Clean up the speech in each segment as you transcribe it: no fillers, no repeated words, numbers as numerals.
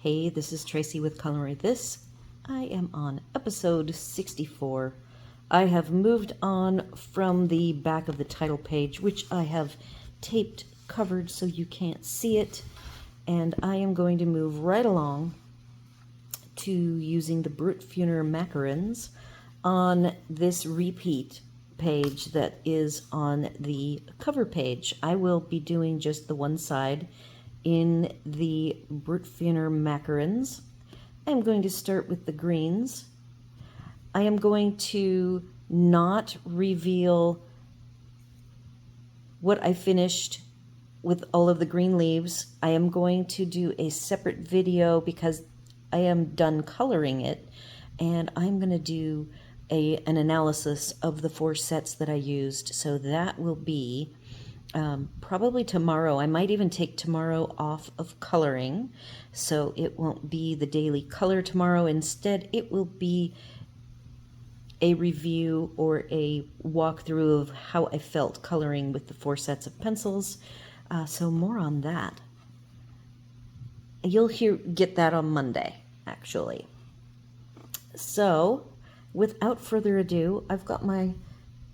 Hey, this is Tracy with Coloring This. I am on episode 64. I have moved on from the back of the title page, which I have taped covered so you can't see it, and I am going to move right along to using the Brutfuner Macarons on this repeat page that is on the cover page. I will be doing just the one side in the Brutfuner Macarons. I'm going to start with the greens. I am going to not reveal what I finished with all of the green leaves. I am going to do a separate video because I am done coloring it, and I'm going to do an analysis of the 4 sets that I used. So that will be probably tomorrow. I might even take tomorrow off of coloring, so it won't be the daily color tomorrow. Instead, it will be a review or a walkthrough of how I felt coloring with the 4 sets of pencils. So more on that. You'll get that on Monday, actually. So, without further ado, I've got my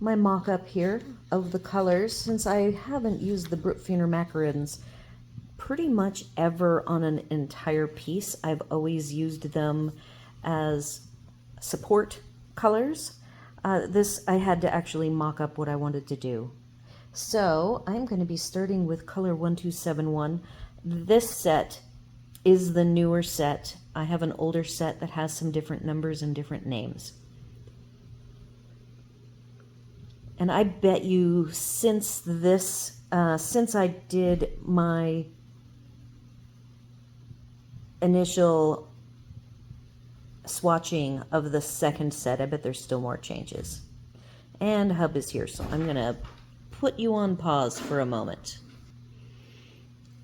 mock-up here of the colors. Since I haven't used the Brutfuner Macarons pretty much ever on an entire piece, I've always used them as support colors. This I had to actually mock up what I wanted to do. So I'm going to be starting with color 1271. This set is the newer set. I have an older set that has some different numbers and different names. And I bet you since I did my initial swatching of the second set, I bet there's still more changes. And Hub is here, so I'm going to put you on pause for a moment.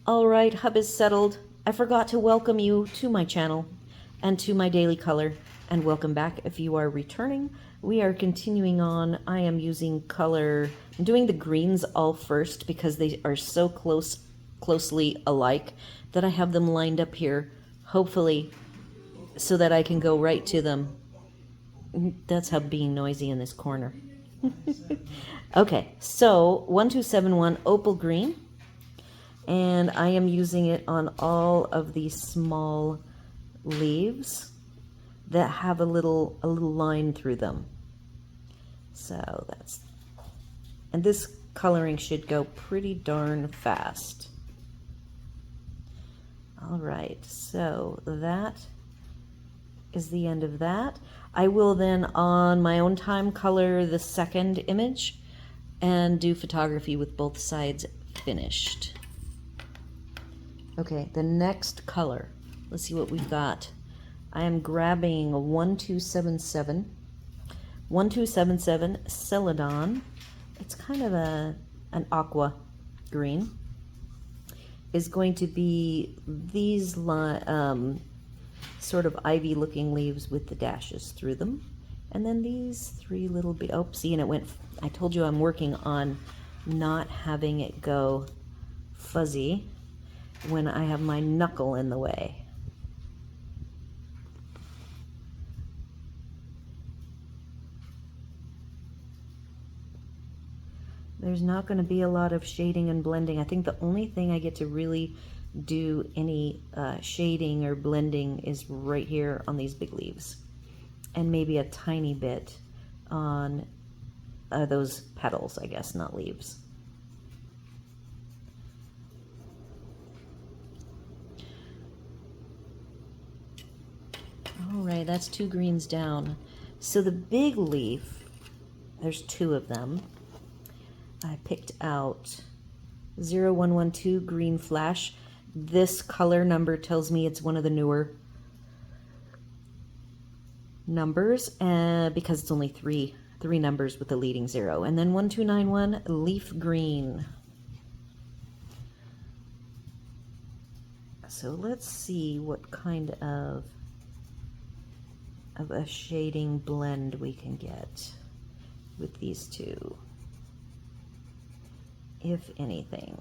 All right, Hub is settled. I forgot to welcome you to my channel and to my daily color, and welcome back if you are returning. We are continuing on. I am using color. I'm doing the greens all first because they are so closely alike that I have them lined up here, hopefully, so that I can go right to them. That's how being noisy in this corner. Okay, so 1271 opal green, and I am using it on all of these small leaves that have a little line through them. So and this coloring should go pretty darn fast. All right, so that is the end of that. I will then, on my own time, color the second image and do photography with both sides finished. Okay, the next color. Let's see what we've got. I am grabbing a 1277. 1277 Celadon. It's kind of an aqua green. Is going to be these sort of ivy looking leaves with the dashes through them. And then these 3 little bit, oh, see, and it went, I told you I'm working on not having it go fuzzy when I have my knuckle in the way. There's not going to be a lot of shading and blending. I think the only thing I get to really do any shading or blending is right here on these big leaves, and maybe a tiny bit on those petals, I guess, not leaves. All right, that's 2 greens down. So the big leaf, there's 2 of them. I picked out 0112 green flash. This color number tells me it's one of the newer numbers, because it's only three numbers with the leading 0. And then 1291 leaf green. So let's see what kind of a shading blend we can get with these 2, if anything.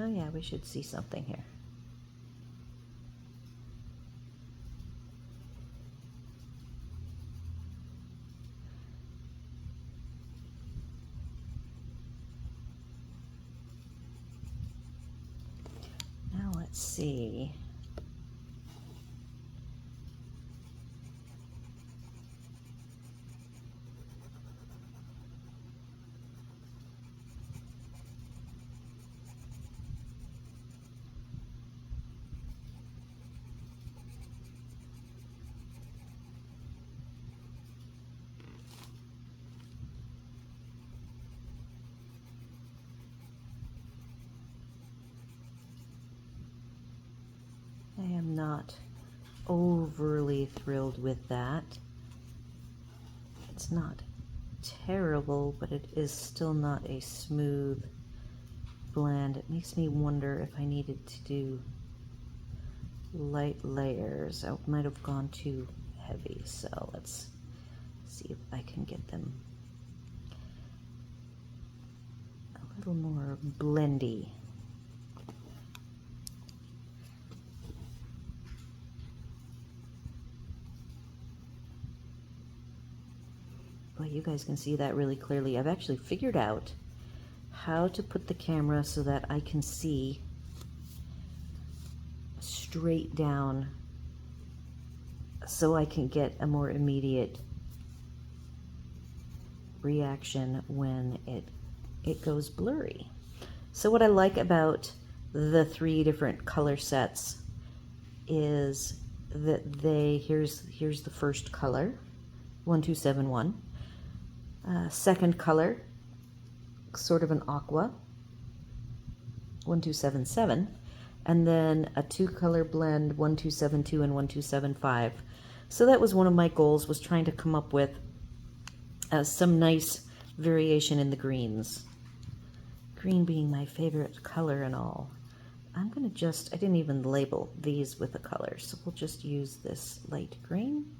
Oh yeah, we should see something here. Now let's see. I am not overly thrilled with that. It's not terrible, but it is still not a smooth blend. It makes me wonder if I needed to do light layers. I might have gone too heavy, so let's see if I can get them a little more blendy. Boy, you guys can see that really clearly. I've actually figured out how to put the camera so that I can see straight down, so I can get a more immediate reaction when it goes blurry. So what I like about the 3 different color sets is that here's the first color, 1271. Second color, sort of an aqua, 1277, and then a 2-color blend, 1272 and 1275. So that was one of my goals, was trying to come up with some nice variation in the greens. Green being my favorite color and all. I'm gonna I didn't even label these with a color, so we'll just use this light green.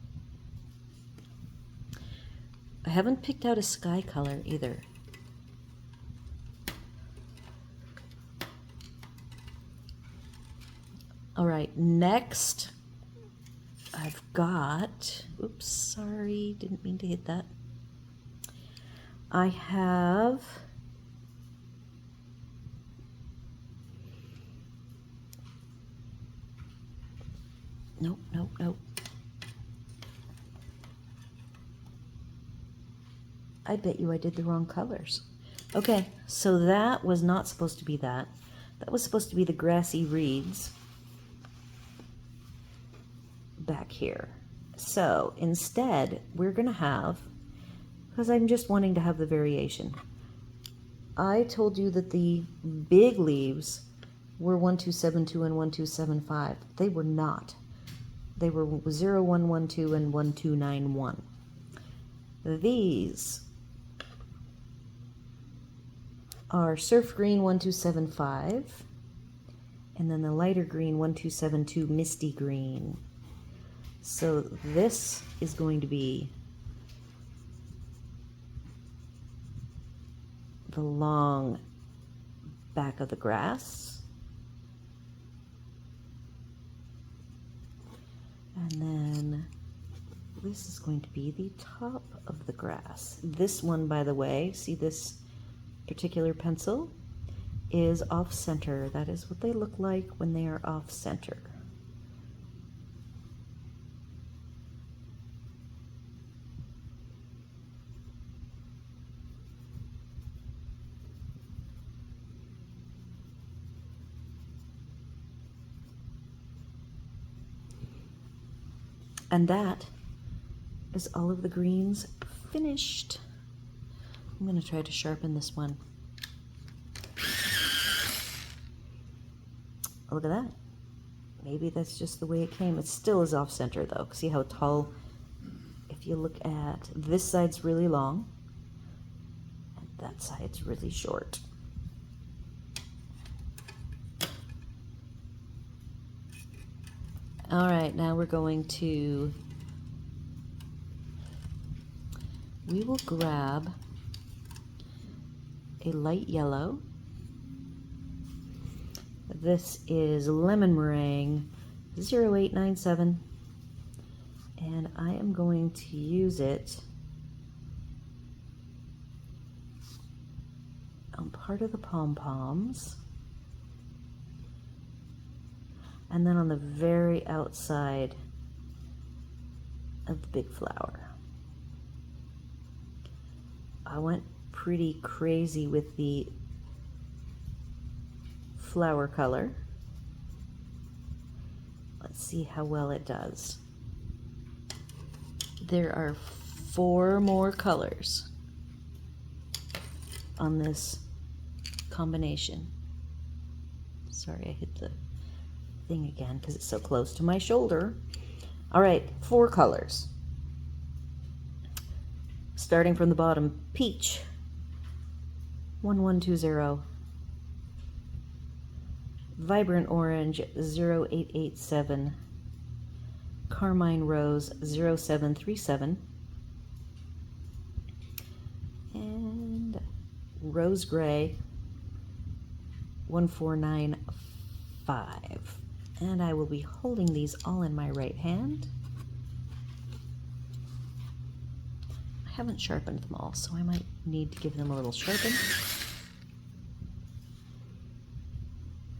I haven't picked out a sky color either. All right, next I've got, oops, sorry, didn't mean to hit that. I have nope. I bet you I did the wrong colors. Okay, so that was not supposed to be that. That was supposed to be the grassy reeds back here. So instead, we're gonna have, because I'm just wanting to have the variation. I told you that the big leaves were 1272 and 1275. They were not. They were 0112 and 1291. These are surf green 1275, and then the lighter green 1272 misty green. So this is going to be the long back of the grass, and then this is going to be the top of the grass. This one, by the way, see this particular pencil is off center. That is what they look like when they are off center. And that is all of the greens finished. I'm going to try to sharpen this one. Look at that. Maybe that's just the way it came. It still is off center though. See how tall? If you look at this side's really long and that side's really short. All right, now we're going to, we will grab a light yellow, This is Lemon Meringue 0897, and I am going to use it on part of the pom-poms, and then on the very outside of the big flower. I went pretty crazy with the flower color. Let's see how well it does. There are 4 more colors on this combination. Sorry, I hit the thing again because it's so close to my shoulder. All right, 4 colors. Starting from the bottom, peach, 1120. Vibrant orange, 0887. Carmine rose, 0737. And rose gray, 1495. And I will be holding these all in my right hand. I haven't sharpened them all, so I might need to give them a little sharpen.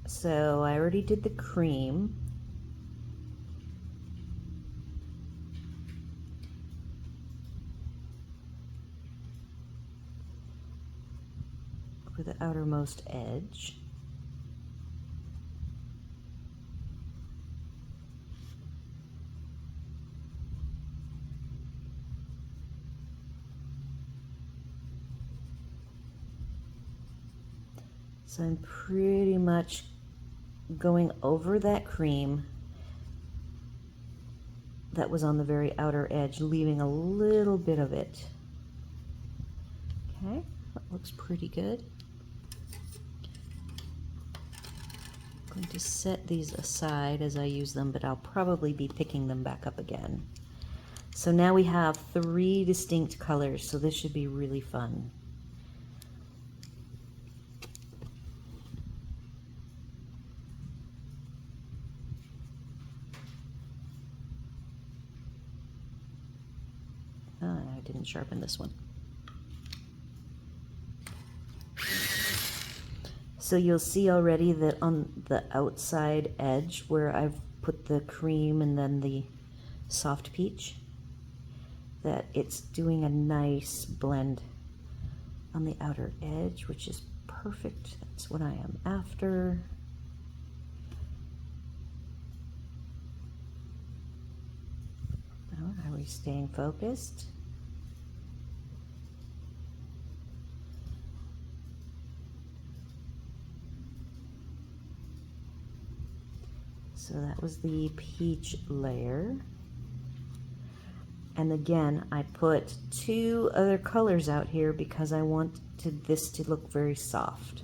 So I already did the cream. For the outermost edge. So I'm pretty much going over that cream that was on the very outer edge, leaving a little bit of it. Okay, that looks pretty good. I'm going to set these aside as I use them, but I'll probably be picking them back up again. So now we have 3 distinct colors, so this should be really fun. I didn't sharpen this one. So you'll see already that on the outside edge where I've put the cream and then the soft peach, that it's doing a nice blend on the outer edge, which is perfect. That's what I am after. Oh, are we staying focused? So that was the peach layer. And again, I put 2 other colors out here because I want this to look very soft.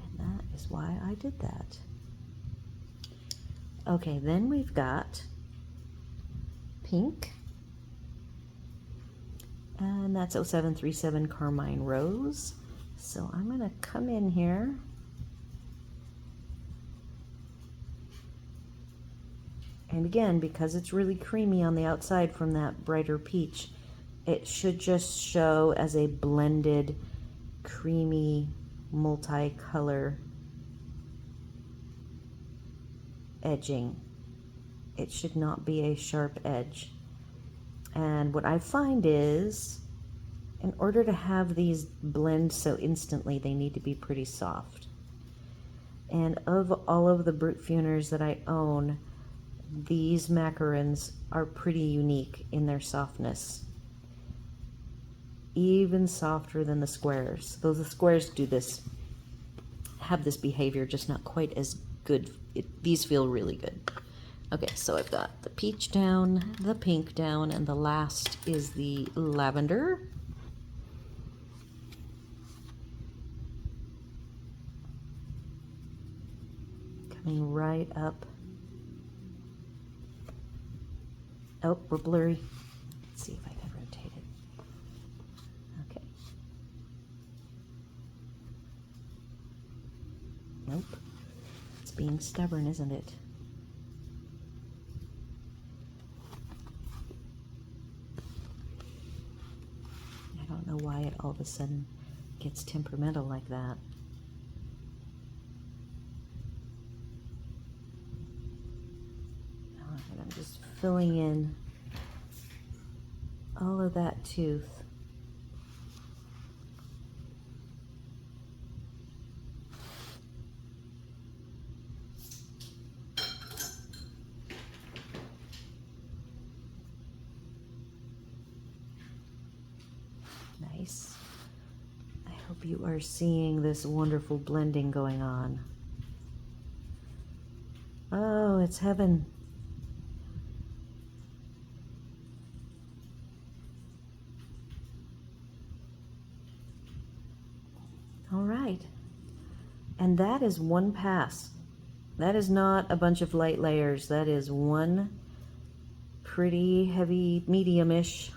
And that is why I did that. Okay, then we've got pink. And that's 0737 Carmine Rose. So I'm gonna come in here. And again, because it's really creamy on the outside from that brighter peach, it should just show as a blended, creamy, multicolor edging. It should not be a sharp edge. And what I find is, in order to have these blend so instantly, they need to be pretty soft. And of all of the Brutfuners that I own, these macarons are pretty unique in their softness. Even softer than the squares. Though the squares do this, have this behavior, just not quite as good. These feel really good. Okay, so I've got the peach down, the pink down, and the last is the lavender. Coming right up. Oh, we're blurry. Let's see if I can rotate it. Okay. Nope. just being stubborn, isn't it? I don't know why it all of a sudden gets temperamental like that. And I'm just filling in all of that tooth. Nice. I hope you are seeing this wonderful blending going on. Oh, it's heaven. All right. And that is one pass. That is not a bunch of light layers. That is one pretty heavy, medium-ish.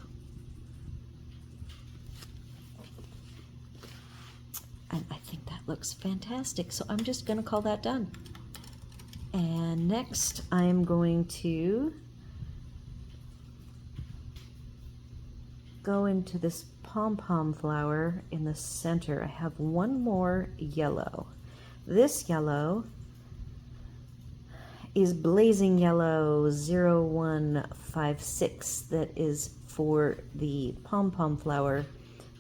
And I think that looks fantastic. So I'm just going to call that done. And next I'm going to go into this pom-pom flower in the center. I have one more yellow. This yellow is Blazing Yellow 0156. That is for the pom-pom flower,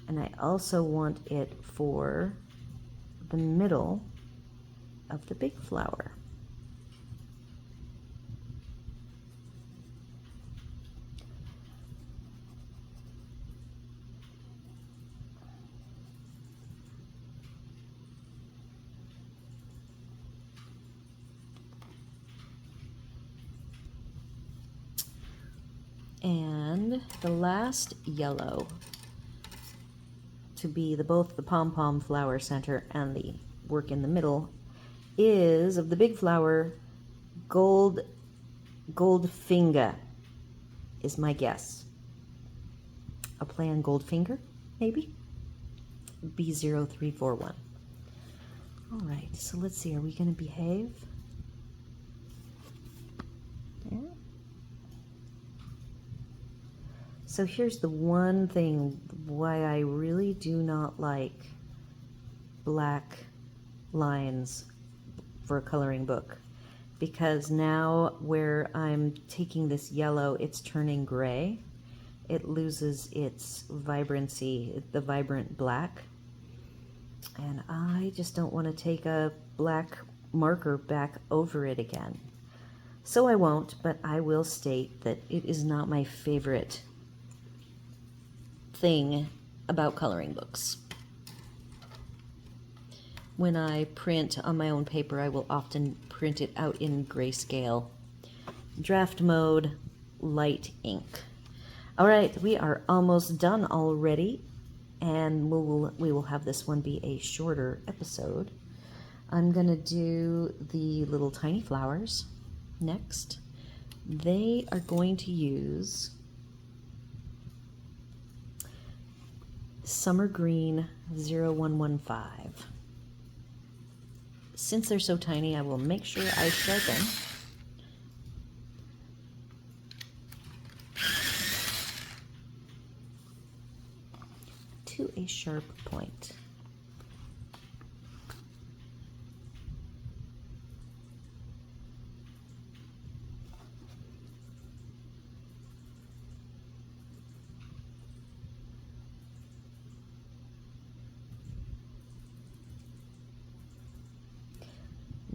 and I also want it for the middle of the big flower. And the last yellow to be both the pom-pom flower center and the work in the middle is of the big flower, Goldfinger is my guess. I'll play on Goldfinger, maybe? B0341. All right, so let's see, are we going to behave? Yeah. So here's the one thing why I really do not like black lines for a coloring book, because now where I'm taking this yellow, it's turning gray. It loses its vibrancy, the vibrant black, and I just don't want to take a black marker back over it again. So I won't, but I will state that it is not my favorite thing about coloring books. When I print on my own paper, I will often print it out in grayscale. Draft mode, light ink. All right, we are almost done already, and we will have this one be a shorter episode. I'm gonna do the little tiny flowers next. They are going to use Summer Green 0115. Since they're so tiny, I will make sure I sharpen. To a sharp point.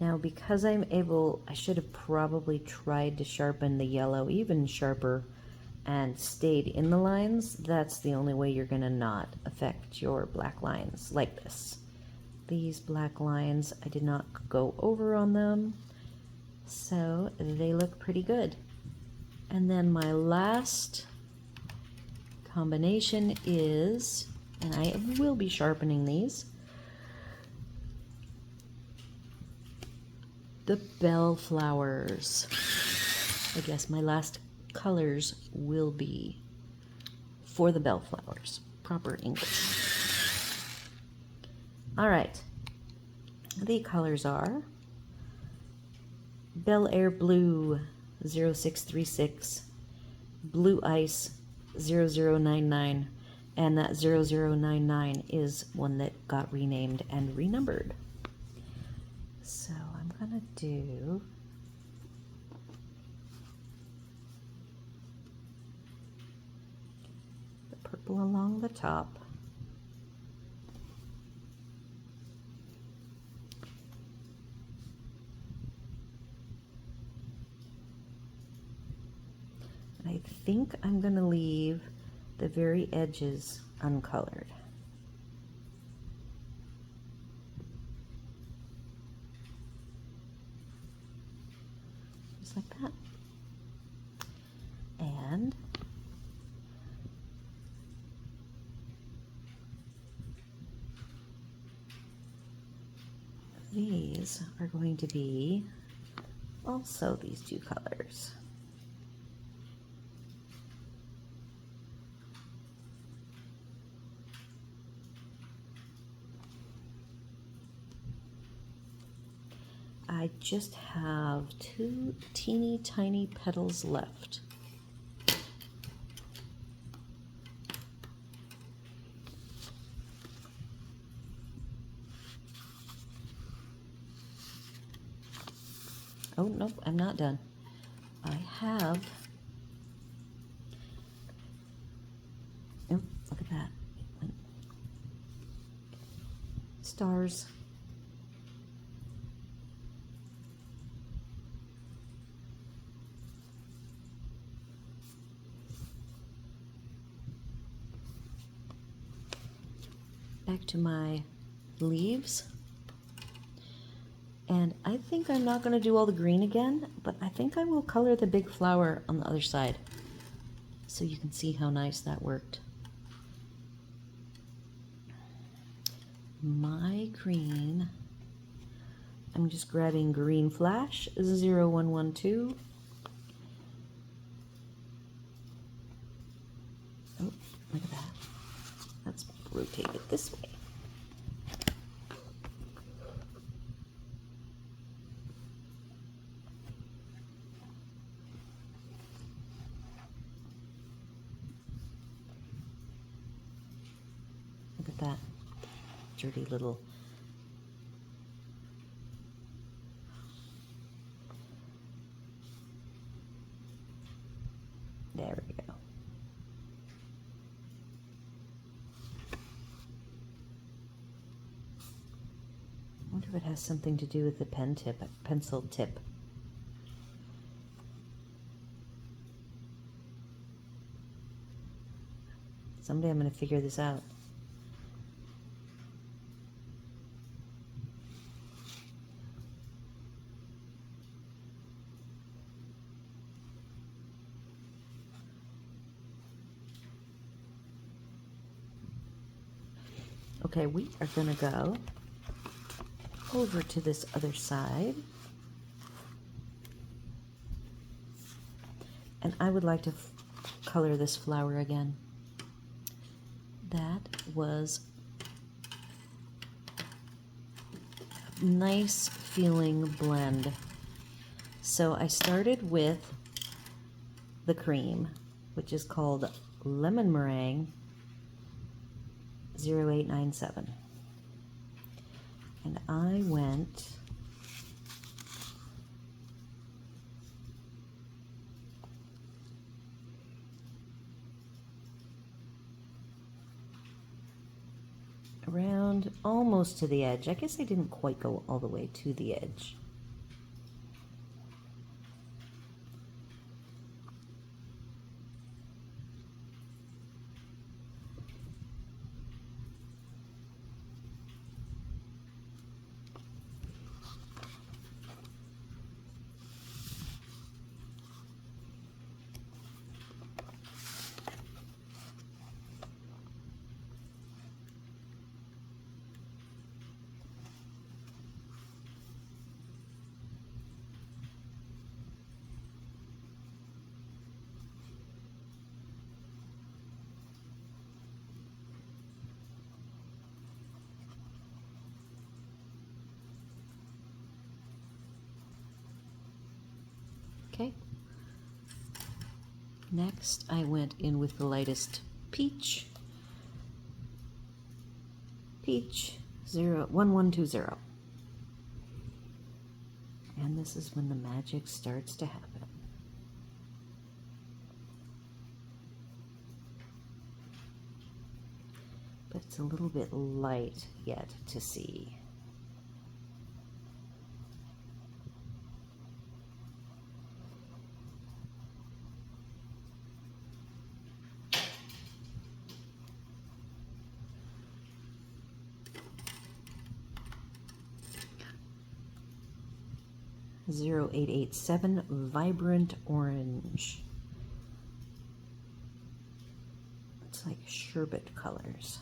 Now, because I'm able, I should have probably tried to sharpen the yellow even sharper and stayed in the lines. That's the only way you're going to not affect your black lines like this. These black lines, I did not go over on them, so they look pretty good. And then my last combination is, and I will be sharpening these, the bellflowers. I guess my last colors will be for the bellflowers, proper English. All right, the colors are Bel Air Blue 0636, Blue Ice 0099, and that 0099 is one that got renamed and renumbered. So I'm gonna do the purple along the top. I think I'm going to leave the very edges uncolored. Just like that. And these are going to be also these two colors. I just have 2 teeny tiny petals left. Oh, nope, I'm not done. I have, oh, look at that. Stars. Back to my leaves. And I think I'm not going to do all the green again, but I think I will color the big flower on the other side so you can see how nice that worked. My green, I'm just grabbing Green Flash 0112. Oh, look at that. Let's rotate it this way. Look at that dirty little. There we go. I wonder if it has something to do with the pencil tip. Someday I'm going to figure this out. Okay, we are going to go over to this other side. And I would like to color this flower again. That was a nice feeling blend. So I started with the cream, which is called Lemon Meringue 0897. And I went around almost to the edge. I guess I didn't quite go all the way to the edge. Okay. Next, I went in with the lightest peach. Peach 1120. And this is when the magic starts to happen. But it's a little bit light yet to see. (0887) Vibrant Orange. It's like sherbet colors.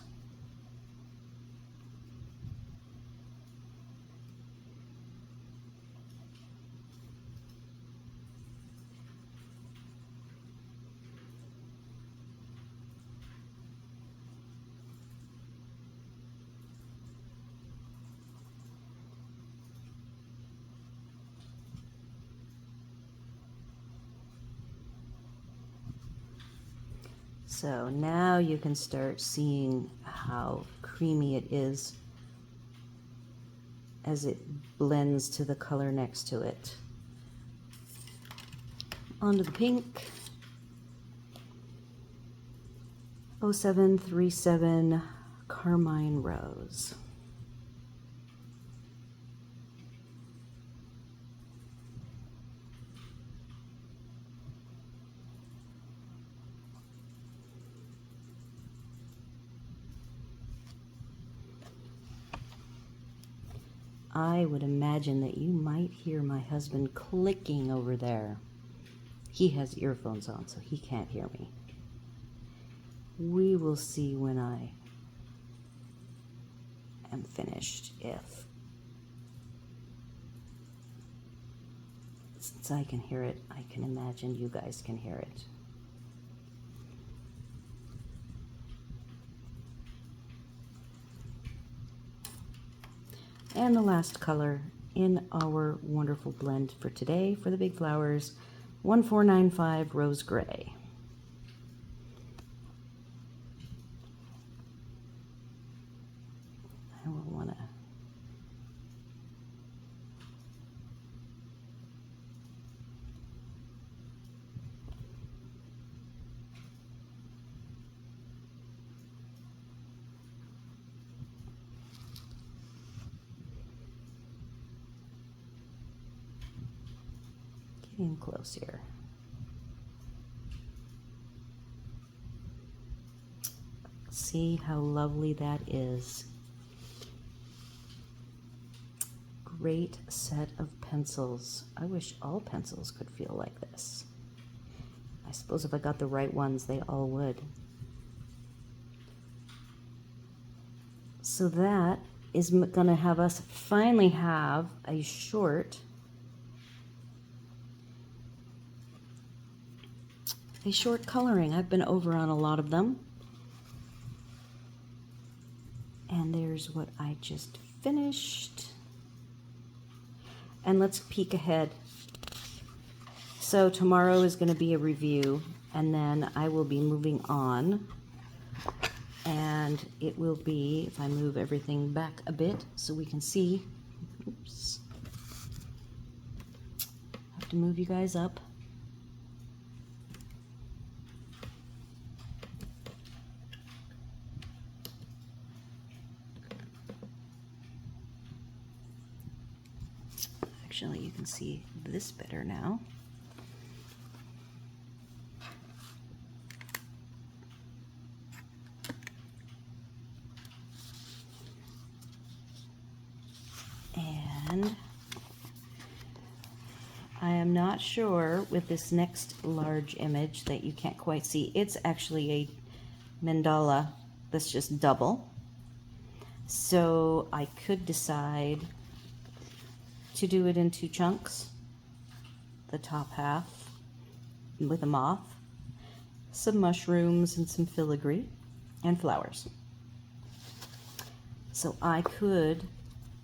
So now you can start seeing how creamy it is as it blends to the color next to it. Onto the pink. 0737 Carmine Rose. I would imagine that you might hear my husband clicking over there. He has earphones on, so he can't hear me. We will see when I am finished, if. Since I can hear it, I can imagine you guys can hear it. And the last color in our wonderful blend for today for the big flowers, 1495 Rose Gray. I will want to getting close here. See how lovely that is. Great set of pencils. I wish all pencils could feel like this. I suppose if I got the right ones, they all would. So that is going to have us finally have a short coloring. I've been over on a lot of them. And there's what I just finished. And let's peek ahead. So tomorrow is going to be a review, and then I will be moving on. And it will be, if I move everything back a bit so we can see. Oops. I have to move you guys up. Actually, you can see this better now. And I am not sure with this next large image that you can't quite see. It's actually a mandala that's just double. So I could decide to do it in 2 chunks. The top half with a moth, some mushrooms and some filigree, and flowers. So I could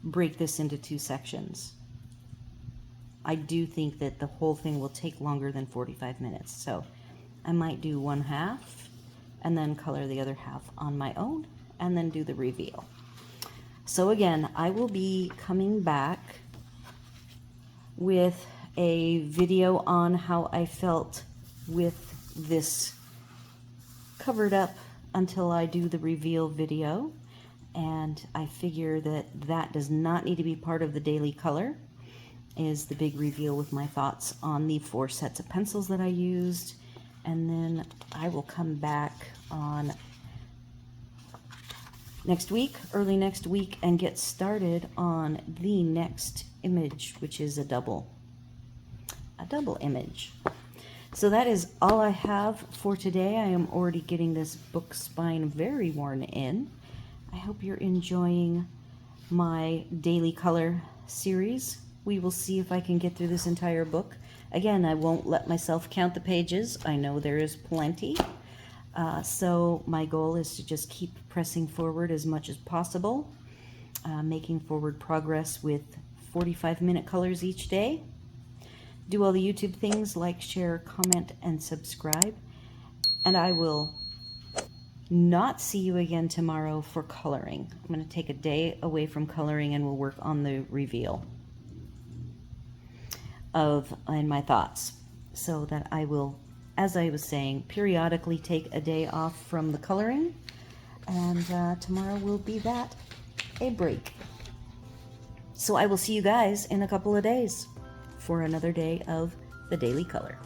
break this into 2 sections. I do think that the whole thing will take longer than 45 minutes. So I might do one half and then color the other half on my own and then do the reveal. So again, I will be coming back with a video on how I felt with this covered up until I do the reveal video. And I figure that that does not need to be part of the daily color, is the big reveal with my thoughts on the 4 sets of pencils that I used. And then I will come back on next week, early next week, and get started on the next image, which is a double image. So that is all I have for today. I am already getting this book spine very worn in. I hope you're enjoying my daily color series. We will see if I can get through this entire book. Again, I won't let myself count the pages. I know there is plenty. So my goal is to just keep pressing forward as much as possible, making forward progress with 45-minute colors each day. Do all the YouTube things, like, share, comment, and subscribe. And I will not see you again tomorrow for coloring. I'm going to take a day away from coloring and we'll work on the reveal in my thoughts, so that I will, as I was saying, periodically take a day off from the coloring, and tomorrow will be a break. So I will see you guys in a couple of days for another day of the daily color.